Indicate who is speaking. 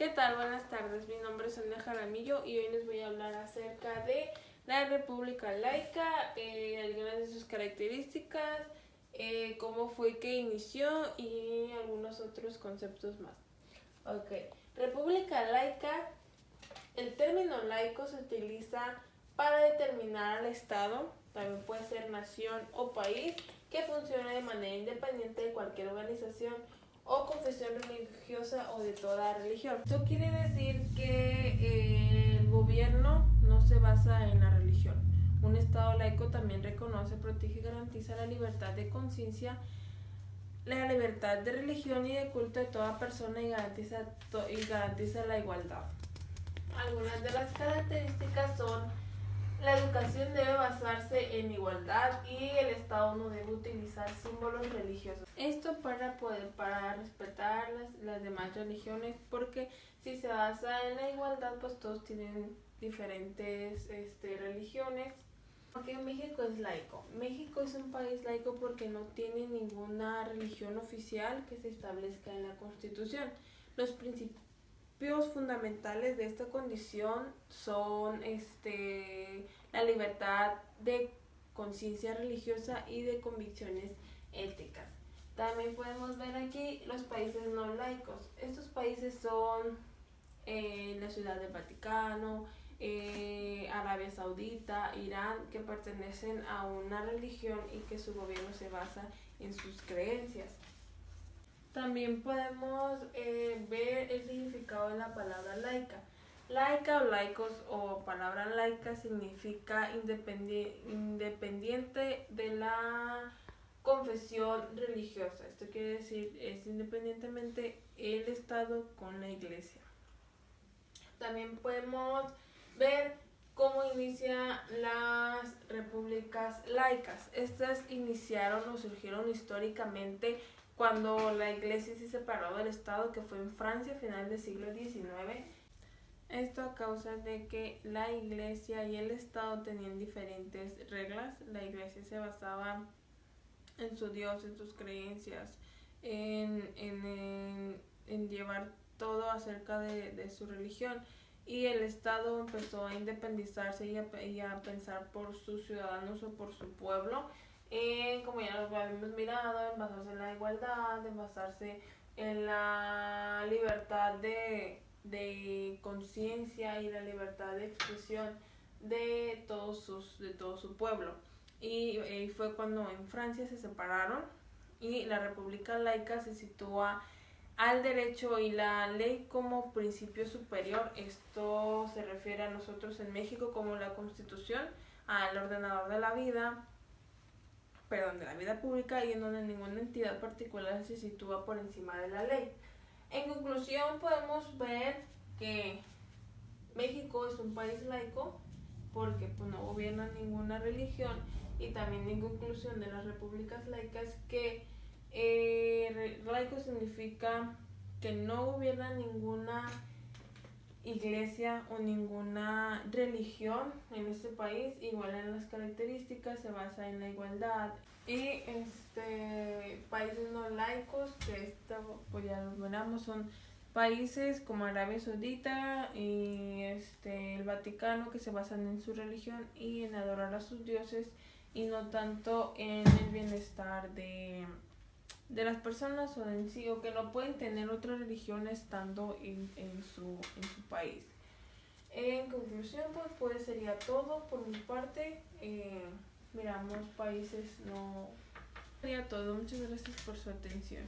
Speaker 1: ¿Qué tal? Buenas tardes, mi nombre es Andrea Jaramillo y hoy les voy a hablar acerca de la República Laica, algunas de sus características, cómo fue que inició y algunos otros conceptos más. Ok, República Laica, el término laico se utiliza para determinar al Estado, también puede ser nación o país, que funcione de manera independiente de cualquier organización o confesión religiosa o de toda religión. Esto quiere decir que el gobierno no se basa en la religión. Un Estado laico también reconoce, protege y garantiza la libertad de conciencia, la libertad de religión y de culto de toda persona y garantiza la igualdad. Algunas de las características son: la educación debe basarse en igualdad y el Estado no debe utilizar símbolos religiosos. Esto para respetar las demás religiones, porque si se basa en la igualdad, pues todos tienen diferentes religiones. Porque México es laico. México es un país laico porque no tiene ninguna religión oficial que se establezca en la Constitución. Los principios fundamentales de esta condición son la libertad de conciencia religiosa y de convicciones éticas. También podemos ver aquí los países no laicos. Estos países son la Ciudad del Vaticano, Arabia Saudita, Irán, que pertenecen a una religión y que su gobierno se basa en sus creencias. También podemos ver el significado de la palabra laica. Laica o laicos o palabra laica significa independiente de la confesión religiosa. Esto quiere decir es independientemente el Estado con la Iglesia. También podemos ver cómo inician las repúblicas laicas. Estas iniciaron o surgieron históricamente cuando la Iglesia se separó del Estado, que fue en Francia a final del siglo XIX. Esto a causa de que la Iglesia y el Estado tenían diferentes reglas. La Iglesia se basaba en su Dios, en sus creencias, en llevar todo acerca de su religión. Y el Estado empezó a independizarse y a pensar por sus ciudadanos o por su pueblo, como ya lo habíamos mirado, en basarse en la igualdad, en basarse en la libertad de conciencia y la libertad de expresión de todo su pueblo. Y fue cuando en Francia se separaron y la República Laica se sitúa al derecho y la ley como principio superior. Esto se refiere a nosotros en México como la Constitución, al ordenador de la vida pública, y en donde ninguna entidad particular se sitúa por encima de la ley. En conclusión, podemos ver que México es un país laico porque no gobierna ninguna religión, y también en conclusión de las repúblicas laicas que laico significa que no gobierna ninguna iglesia o ninguna religión en este país. Igual en las características se basa en la igualdad. Y países no laicos, que esto pues ya lo veremos, son países como Arabia Saudita y el Vaticano, que se basan en su religión y en adorar a sus dioses y no tanto en el bienestar de las personas o en sí, o que no pueden tener otra religión estando en su país. En conclusión, pues sería todo por mi parte. Miramos países no... Sería todo. Muchas gracias por su atención.